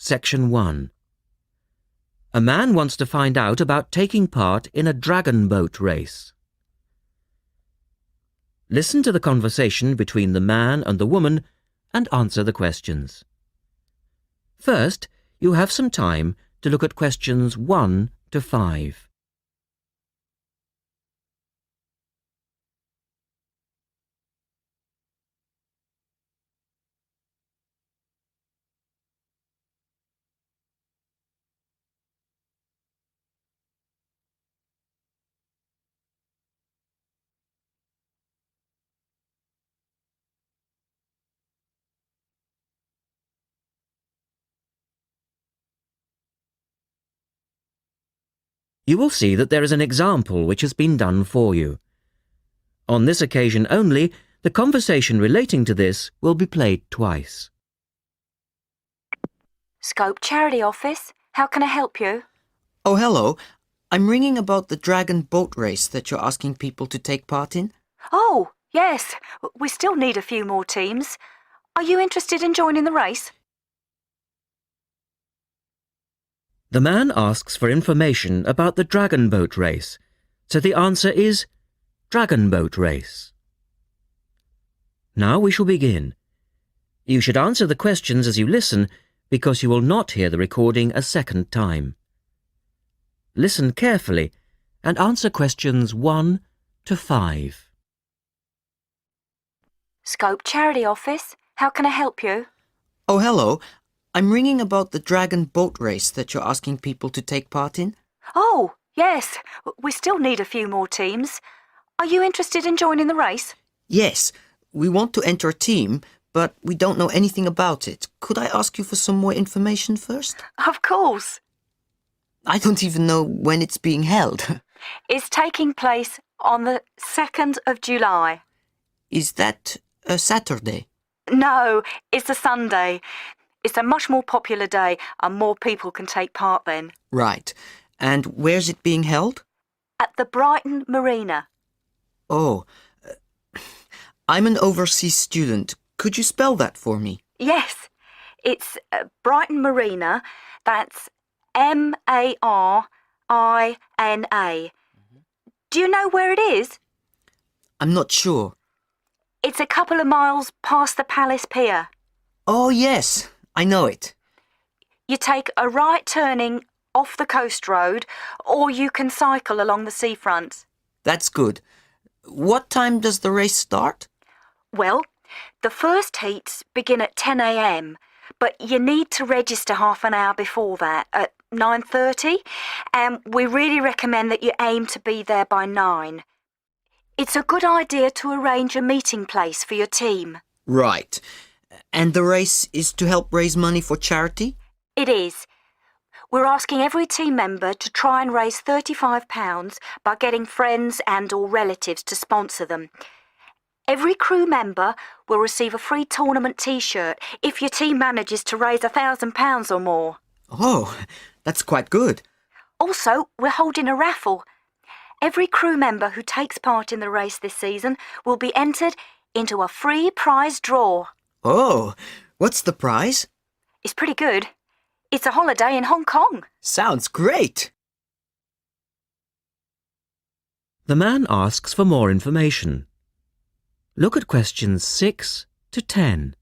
Section 1. A man wants to find out about taking part in a dragon boat race. Listen to the conversation between the man and the woman and answer the questions. First, you have some time to look at questions 1 to 5. You will see that there is an example which has been done for you. On this occasion only, the conversation relating to this will be played twice. Scope Charity Office, how can I help you? Oh, hello. I'm ringing about the dragon boat race that you're asking people to take part in. Oh, yes. We still need a few more teams. Are you interested in joining the race? The man asks for information about the dragon boat race, so the answer is dragon boat race. Now we shall begin. You should answer the questions as you listen, because you will not hear the recording a second time. Listen carefully and answer questions 1 to 5. Scope Charity Office, how can I help you? Oh, hello. I'm ringing about the dragon boat race that you're asking people to take part in. Oh, yes. We still need a few more teams. Are you interested in joining the race? Yes, we want to enter a team, but we don't know anything about it. Could I ask you for some more information first? Of course. I don't even know when it's being held. It's taking place on the 2nd of July. Is that a Saturday? No, it's a Sunday. It's a much more popular day and more people can take part then. Right. And where's it being held? At the Brighton Marina. Oh, I'm an overseas student. Could you spell that for me? Yes, it's Brighton Marina. That's Marina. Do you know where it is? I'm not sure. It's a couple of miles past the Palace Pier. Oh, yes, I know it. You take a right turning off the coast road, or you can cycle along the seafront. That's good. What time does the race start? Well, the first heats begin at 10 a.m, but you need to register half an hour before that, at 9:30, and we really recommend that you aim to be there by 9. It's a good idea to arrange a meeting place for your team. Right. And the race is to help raise money for charity? It is. We're asking every team member to try and raise £35 by getting friends and/or relatives to sponsor them. Every crew member will receive a free tournament T-shirt if your team manages to raise £1,000 or more. Oh, that's quite good. Also, we're holding a raffle. Every crew member who takes part in the race this season will be entered into a free prize draw. Oh, what's the prize? It's pretty good. It's a holiday in Hong Kong. Sounds great. The man asks for more information. Look at questions 6 to 10.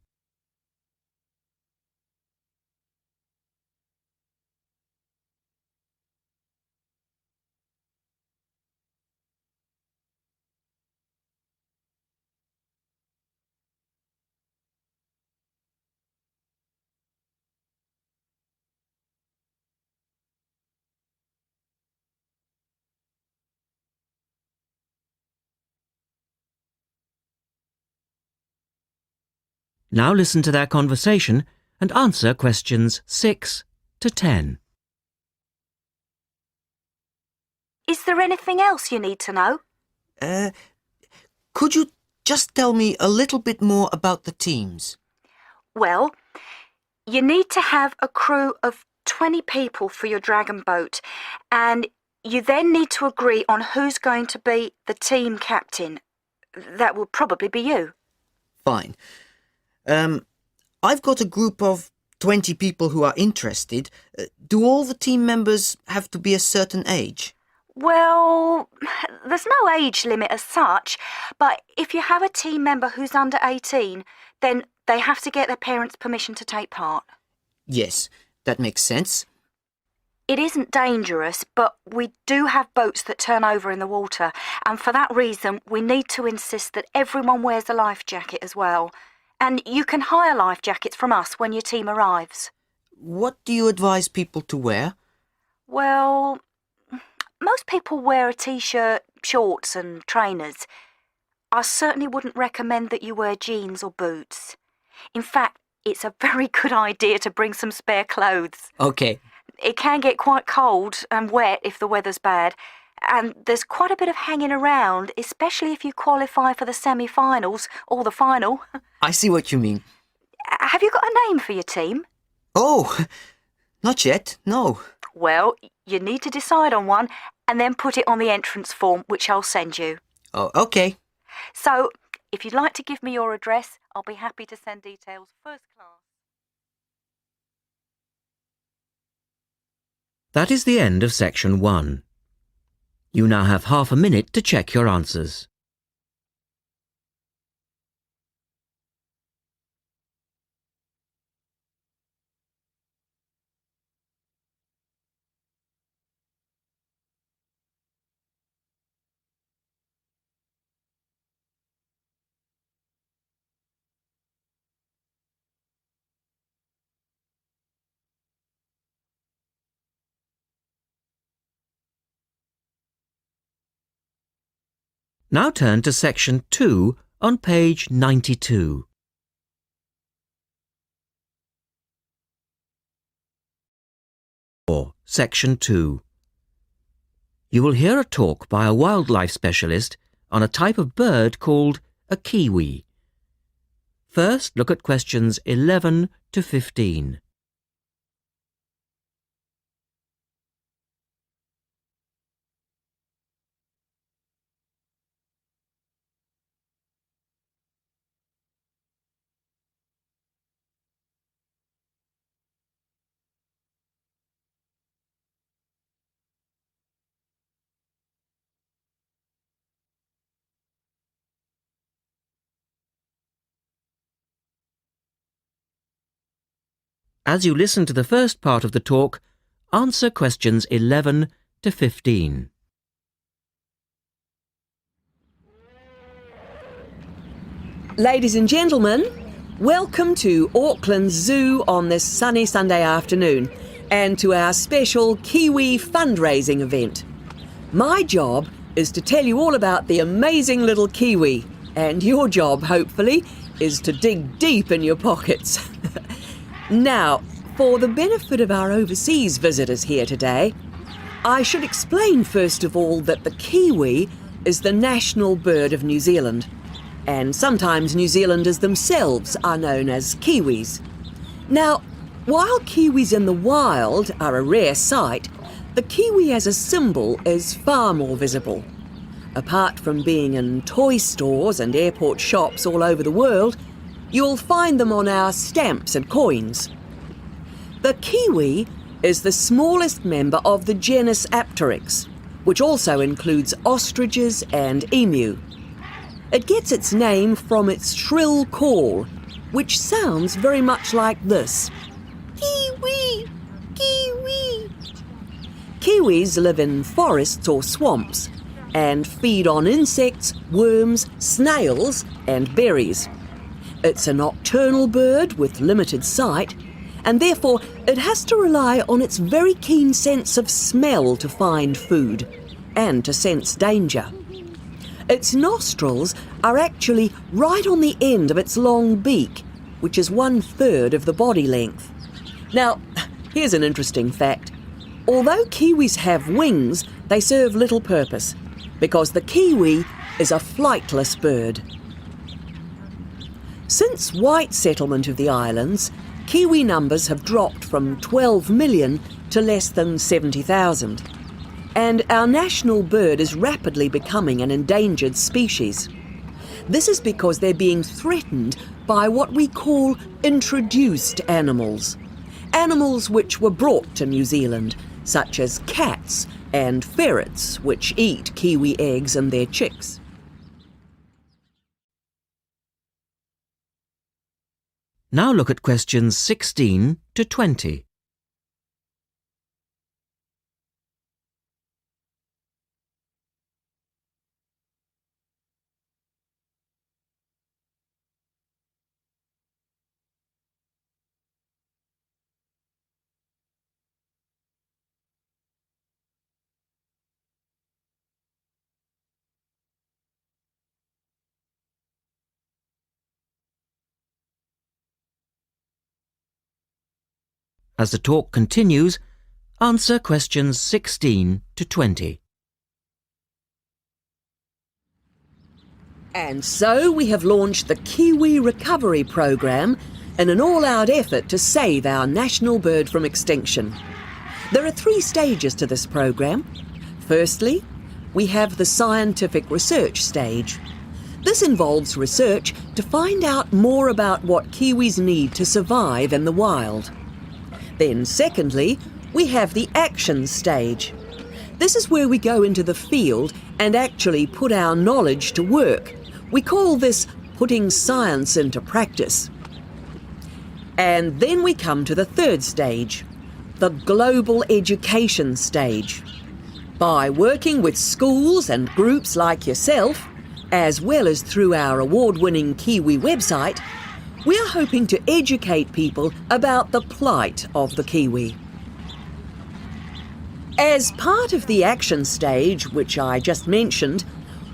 Now listen to their conversation and answer questions 6 to 10. Is there anything else you need to know? Could you just tell me a little bit more about the teams? Well, you need to have a crew of 20 people for your dragon boat, and you then need to agree on who's going to be the team captain. That will probably be you. Fine. I've got a group of 20 people who are interested. Do all the team members have to be a certain age? Well, there's no age limit as such, but if you have a team member who's under 18, then they have to get their parents' permission to take part. Yes, that makes sense. It isn't dangerous, but we do have boats that turn over in the water, and for that reason we need to insist that everyone wears a life jacket as well. And you can hire life jackets from us when your team arrives. What do you advise people to wear? Well, most people wear a t-shirt, shorts and trainers. I certainly wouldn't recommend that you wear jeans or boots. In fact, it's a very good idea to bring some spare clothes. Okay. It can get quite cold and wet if the weather's bad, and there's quite a bit of hanging around, especially if you qualify for the semi-finals or the final. I see what you mean. Have you got a name for your team? Oh, not yet, no. Well, you need to decide on one and then put it on the entrance form, which I'll send you. Oh, okay. So, if you'd like to give me your address, I'll be happy to send details first class. That is the end of section 1. You now have half a minute to check your answers. Now turn to section 2 on page 92. Or section 2. You will hear a talk by a wildlife specialist on a type of bird called a kiwi. First, look at questions 11 to 15. As you listen to the first part of the talk, answer questions 11 to 15. Ladies and gentlemen, welcome to Auckland Zoo on this sunny Sunday afternoon and to our special Kiwi fundraising event. My job is to tell you all about the amazing little Kiwi, and your job, hopefully, is to dig deep in your pockets. Now, for the benefit of our overseas visitors here today, I should explain first of all that the kiwi is the national bird of New Zealand, and sometimes New Zealanders themselves are known as kiwis. Now, while kiwis in the wild are a rare sight, the kiwi as a symbol is far more visible. Apart from being in toy stores and airport shops all over the world, you'll find them on our stamps and coins. The kiwi is the smallest member of the genus Apteryx, which also includes ostriches and emu. It gets its name from its shrill call, which sounds very much like this. Kiwi! Kiwi! Kiwis live in forests or swamps and feed on insects, worms, snails and berries. It's a nocturnal bird with limited sight, and therefore it has to rely on its very keen sense of smell to find food and to sense danger. Its nostrils are actually right on the end of its long beak, which is 1/3 of the body length. Now, here's an interesting fact. Although kiwis have wings, they serve little purpose, because the kiwi is a flightless bird. Since white settlement of the islands, kiwi numbers have dropped from 12 million to less than 70,000. And our national bird is rapidly becoming an endangered species. This is because they're being threatened by what we call introduced animals, animals which were brought to New Zealand, such as cats and ferrets, which eat kiwi eggs and their chicks. Now look at questions 16 to 20. As the talk continues, answer questions 16 to 20. And so we have launched the Kiwi Recovery Program in an all-out effort to save our national bird from extinction. There are 3 stages to this program. Firstly, we have the scientific research stage. This involves research to find out more about what kiwis need to survive in the wild. Then secondly, we have the action stage. This is where we go into the field and actually put our knowledge to work. We call this putting science into practice. And then we come to the 3rd stage, the global education stage. By working with schools and groups like yourself, as well as through our award-winning Kiwi website, we are hoping to educate people about the plight of the kiwi. As part of the action stage, which I just mentioned,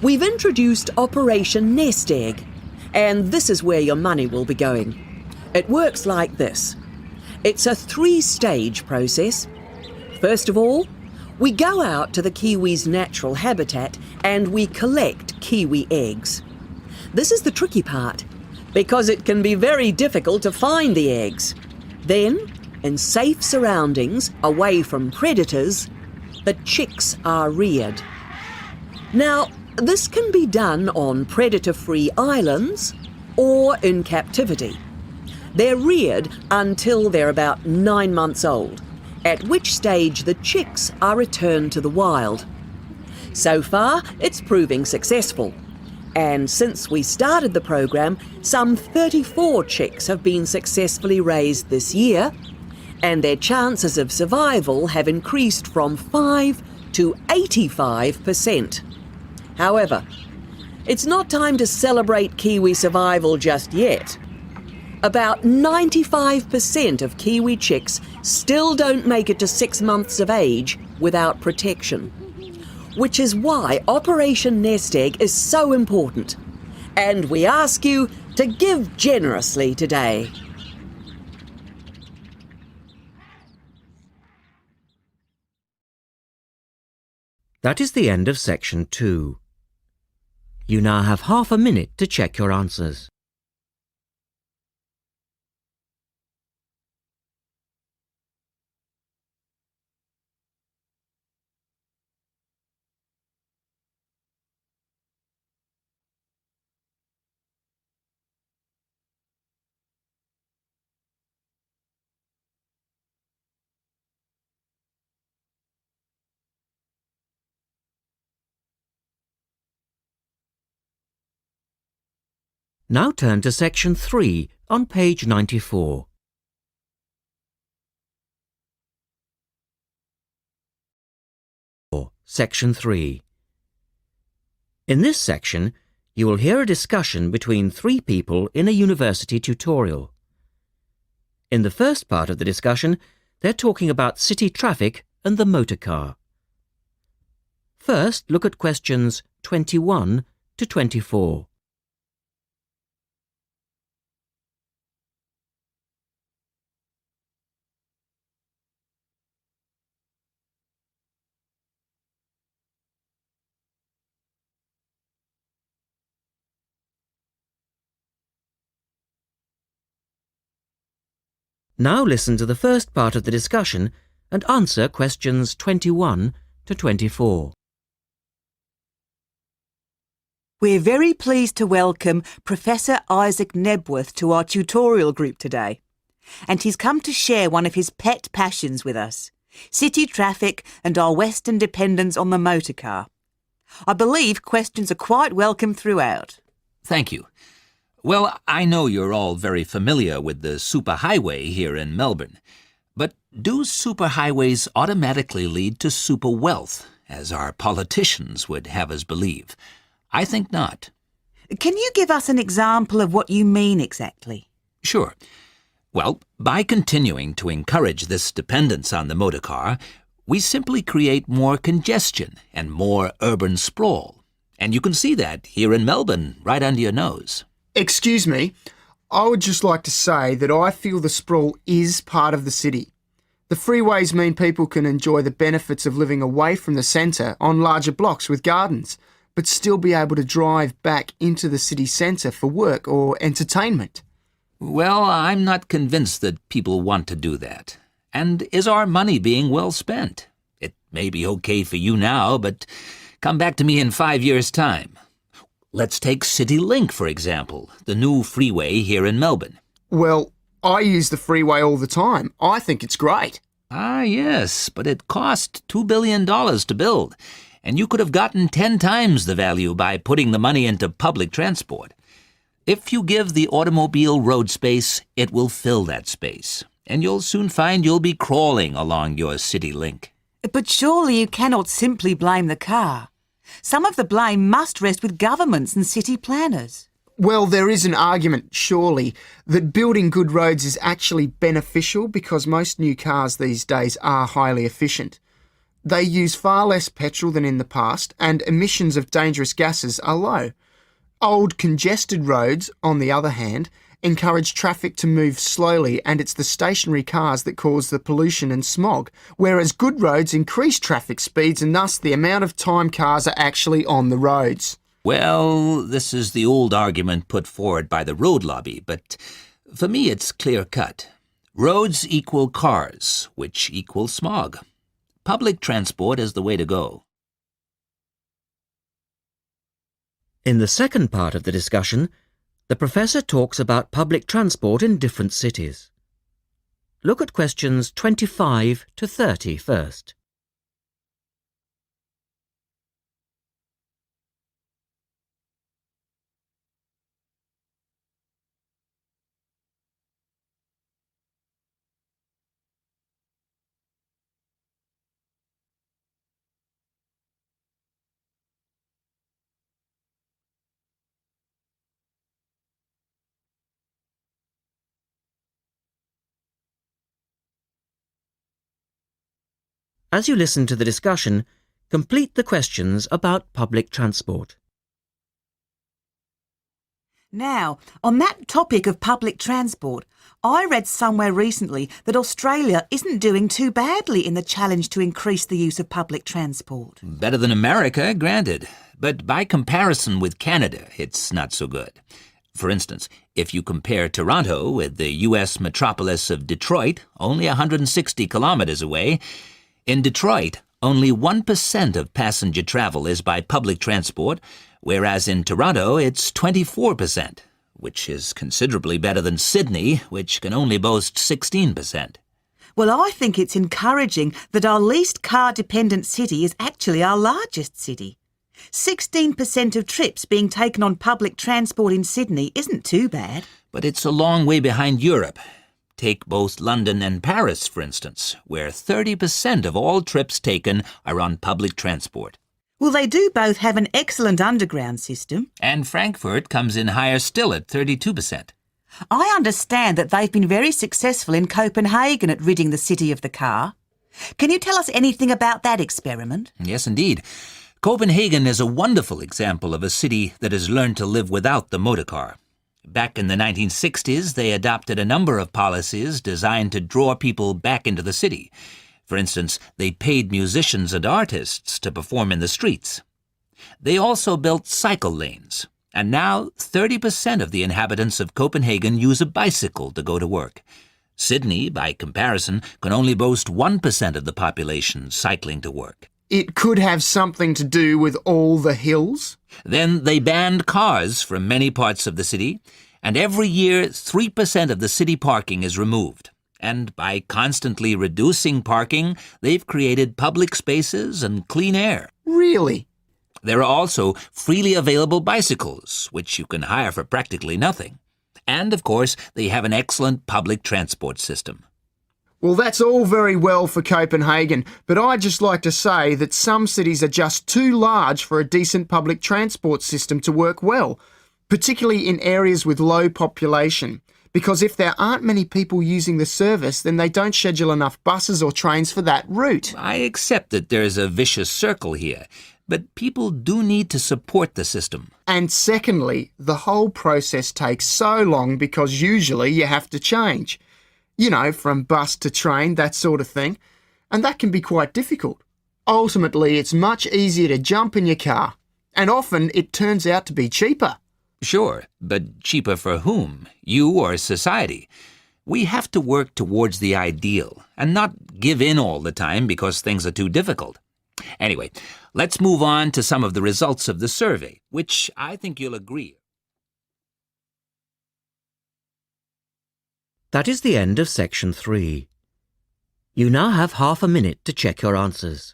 we've introduced Operation Nest Egg, and this is where your money will be going. It works like this. It's a 3-stage process. First of all, we go out to the kiwi's natural habitat and we collect kiwi eggs. This is the tricky part, because it can be very difficult to find the eggs. Then, in safe surroundings, away from predators, the chicks are reared. Now, this can be done on predator-free islands or in captivity. They're reared until they're about 9 months old, at which stage the chicks are returned to the wild. So far, it's proving successful. And since we started the program, some 34 chicks have been successfully raised this year, and their chances of survival have increased from 5 to 85%. However, it's not time to celebrate kiwi survival just yet. About 95% of kiwi chicks still don't make it to 6 months of age without protection, which is why Operation Nest Egg is so important. And we ask you to give generously today. That is the end of section 2. You now have half a minute to check your answers. Now turn to section 3 on page 94. Section 3. In this section, you will hear a discussion between 3 people in a university tutorial. In the first part of the discussion, they're talking about city traffic and the motor car. First, look at questions 21 to 24. Now listen to the first part of the discussion and answer questions 21 to 24. We're very pleased to welcome Professor Isaac Nebworth to our tutorial group today. and he's come to share one of his pet passions with us: city traffic and our Western dependence on the motor car. I believe questions are quite welcome throughout. Thank you. Well, I know you're all very familiar with the superhighway here in Melbourne, but do superhighways automatically lead to super wealth, as our politicians would have us believe? I think not. Can you give us an example of what you mean exactly? Sure. Well, by continuing to encourage this dependence on the motor car, we simply create more congestion and more urban sprawl. And you can see that here in Melbourne, right under your nose. Excuse me, I would just like to say that I feel the sprawl is part of the city. The freeways mean people can enjoy the benefits of living away from the centre on larger blocks with gardens, but still be able to drive back into the city centre for work or entertainment. Well, I'm not convinced that people want to do that. And is our money being well spent? It may be okay for you now, but come back to me in 5 years' time. Let's take CityLink, for example, the new freeway here in Melbourne. Well, I use the freeway all the time. I think it's great. Ah, yes, but it cost $2 billion to build, and you could have gotten 10 times the value by putting the money into public transport. If you give the automobile road space, it will fill that space, and you'll soon find you'll be crawling along your CityLink. But surely you cannot simply blame the car. Some of the blame must rest with governments and city planners. Well, there is an argument, surely, that building good roads is actually beneficial because most new cars these days are highly efficient. They use far less petrol than in the past, and emissions of dangerous gases are low. Old, congested roads, on the other hand, encourage traffic to move slowly, and it's the stationary cars that cause the pollution and smog, whereas good roads increase traffic speeds and thus the amount of time cars are actually on the roads. Well, this is the old argument put forward by the road lobby, but for me it's clear-cut. Roads equal cars, which equal smog. Public transport is the way to go. In the second part of the discussion, the professor talks about public transport in different cities. Look at questions 25 to 30 first. As you listen to the discussion, complete the questions about public transport. Now, on that topic of public transport, I read somewhere recently that Australia isn't doing too badly in the challenge to increase the use of public transport. Better than America, granted, but by comparison with Canada, it's not so good. For instance, if you compare Toronto with the U.S. metropolis of Detroit, only 160 kilometers away, in Detroit, only 1% of passenger travel is by public transport, whereas in Toronto it's 24%, which is considerably better than Sydney, which can only boast 16%. Well, I think it's encouraging that our least car-dependent city is actually our largest city. 16% of trips being taken on public transport in Sydney isn't too bad. But it's a long way behind Europe. Take both London and Paris, for instance, where 30% of all trips taken are on public transport. Well, they do both have an excellent underground system. And Frankfurt comes in higher still at 32%. I understand that they've been very successful in Copenhagen at ridding the city of the car. Can you tell us anything about that experiment? Yes, indeed. Copenhagen is a wonderful example of a city that has learned to live without the motor car. Back in the 1960s, they adopted a number of policies designed to draw people back into the city. For instance, they paid musicians and artists to perform in the streets. They also built cycle lanes, and now 30% of the inhabitants of Copenhagen use a bicycle to go to work. Sydney, by comparison, can only boast 1% of the population cycling to work. It could have something to do with all the hills? Then they banned cars from many parts of the city, And every year, 3% of the city parking is removed. And by constantly reducing parking, they've created public spaces and clean air. Really? There are also freely available bicycles, which you can hire for practically nothing. And, of course, they have an excellent public transport system. Well, that's all very well for Copenhagen, but I'd just like to say that some cities are just too large for a decent public transport system to work well, particularly in areas with low population. Because if there aren't many people using the service, then they don't schedule enough buses or trains for that route. I accept that there's a vicious circle here, but people do need to support the system. And secondly, the whole process takes so long because usually you have to change. You know, from bus to train, that sort of thing. And that can be quite difficult. Ultimately, it's much easier to jump in your car. And often it turns out to be cheaper. Sure, but cheaper for whom? You or society? We have to work towards the ideal and not give in all the time because things are too difficult. Anyway, let's move on to some of the results of the survey, which I think you'll agree. That is the end of section 3. You now have half a minute to check your answers.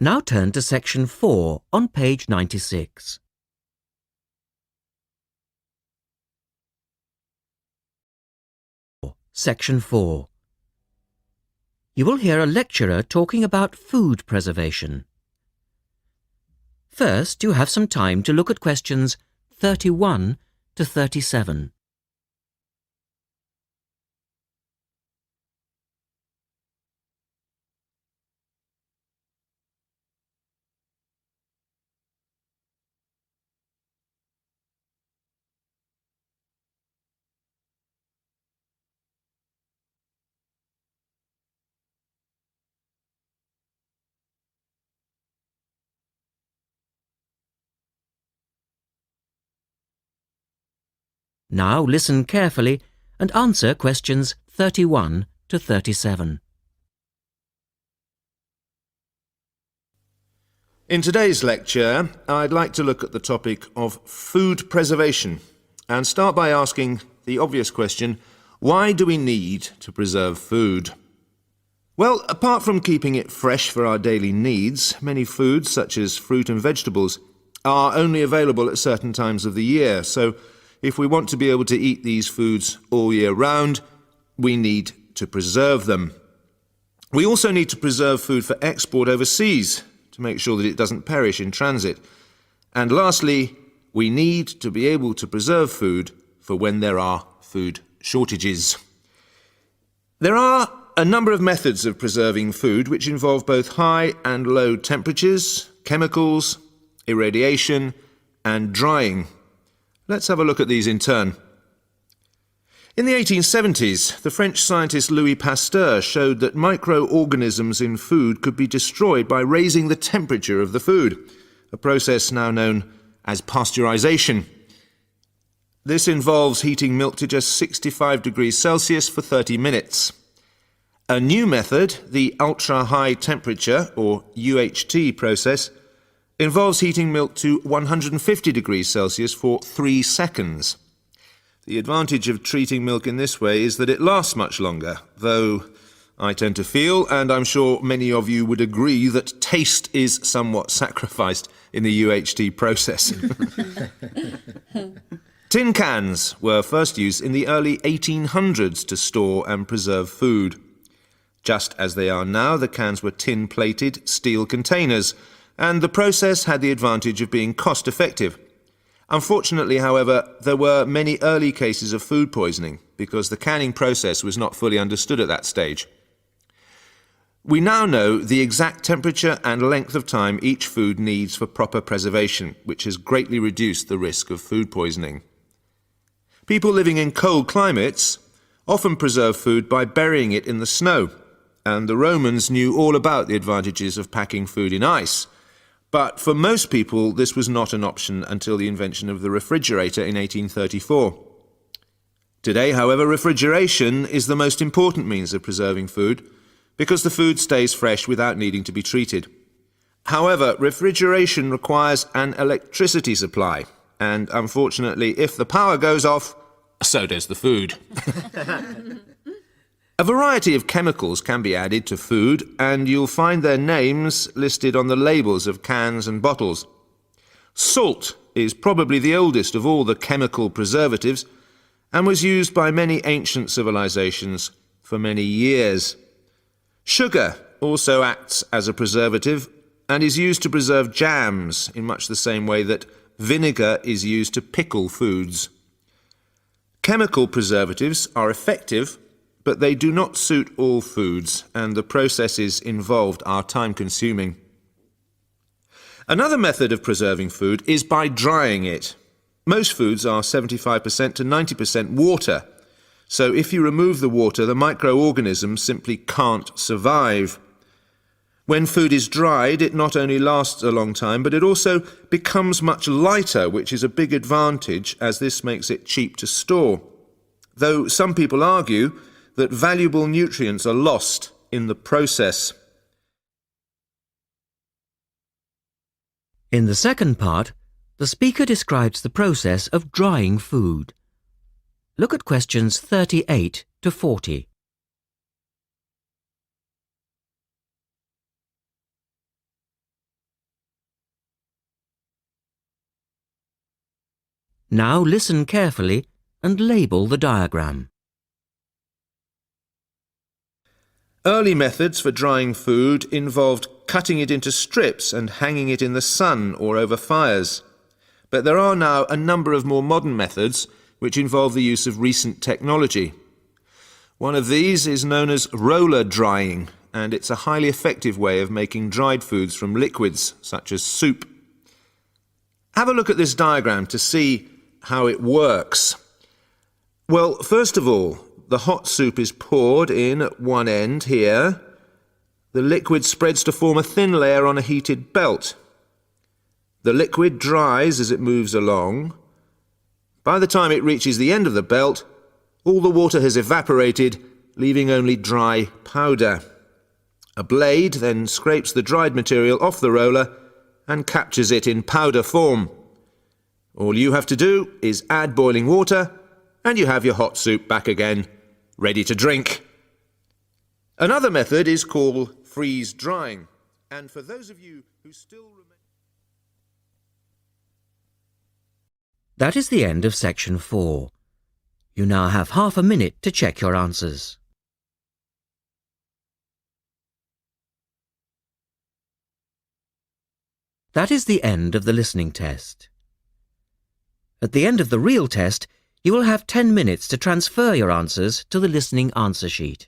Now turn to section 4 on page 96. Section 4. You will hear a lecturer talking about food preservation. First, you have some time to look at questions 31 to 37. Now listen carefully and answer questions 31 to 37. In today's lecture, I'd like to look at the topic of food preservation and start by asking the obvious question, why do we need to preserve food? Well, apart from keeping it fresh for our daily needs, many foods, such as fruit and vegetables, are only available at certain times of the year, so if we want to be able to eat these foods all year round, we need to preserve them. We also need to preserve food for export overseas to make sure that it doesn't perish in transit. And lastly, we need to be able to preserve food for when there are food shortages. There are a number of methods of preserving food which involve both high and low temperatures, chemicals, irradiation, and drying. Let's have a look at these in turn. In the 1870s, the French scientist Louis Pasteur showed that microorganisms in food could be destroyed by raising the temperature of the food, a process now known as pasteurization. This involves heating milk to just 65 degrees Celsius for 30 minutes. A new method, the ultra-high temperature, or UHT process, involves heating milk to 150 degrees Celsius for 3 seconds. The advantage of treating milk in this way is that it lasts much longer, though I tend to feel, and I'm sure many of you would agree, that taste is somewhat sacrificed in the UHT process. Tin cans were first used in the early 1800s to store and preserve food. Just as they are now, the cans were tin-plated steel containers, and the process had the advantage of being cost-effective. Unfortunately, however, there were many early cases of food poisoning because the canning process was not fully understood at that stage. We now know the exact temperature and length of time each food needs for proper preservation, which has greatly reduced the risk of food poisoning. People living in cold climates often preserve food by burying it in the snow, and the Romans knew all about the advantages of packing food in ice. But for most people, this was not an option until the invention of the refrigerator in 1834. Today, however, refrigeration is the most important means of preserving food because the food stays fresh without needing to be treated. However, refrigeration requires an electricity supply, and unfortunately, if the power goes off, so does the food. A variety of chemicals can be added to food, and you'll find their names listed on the labels of cans and bottles. Salt is probably the oldest of all the chemical preservatives and was used by many ancient civilizations for many years. Sugar also acts as a preservative and is used to preserve jams in much the same way that vinegar is used to pickle foods. Chemical preservatives are effective, but they do not suit all foods, and the processes involved are time-consuming. Another method of preserving food is by drying it. Most foods are 75% to 90% water, so if you remove the water, the microorganisms simply can't survive. When food is dried, it not only lasts a long time, but it also becomes much lighter, which is a big advantage as this makes it cheap to store. Though some people argue that valuable nutrients are lost in the process. In the second part, the speaker describes the process of drying food. Look at questions 38 to 40. Now listen carefully and label the diagram. Early methods for drying food involved cutting it into strips and hanging it in the sun or over fires. But there are now a number of more modern methods which involve the use of recent technology. One of these is known as roller drying, and it's a highly effective way of making dried foods from liquids, such as soup. Have a look at this diagram to see how it works. Well, first of all, the hot soup is poured in at one end here. The liquid spreads to form a thin layer on a heated belt. The liquid dries as it moves along. By the time it reaches the end of the belt, all the water has evaporated, leaving only dry powder. A blade then scrapes the dried material off the roller and captures it in powder form. All you have to do is add boiling water, and you have your hot soup back again, ready to drink. Another method is called freeze drying, and for those of you who still remember... That is the end of section 4. You now have half a minute to check your answers. That is the end of the listening test. At the end of the real test, you will have 10 minutes to transfer your answers to the listening answer sheet.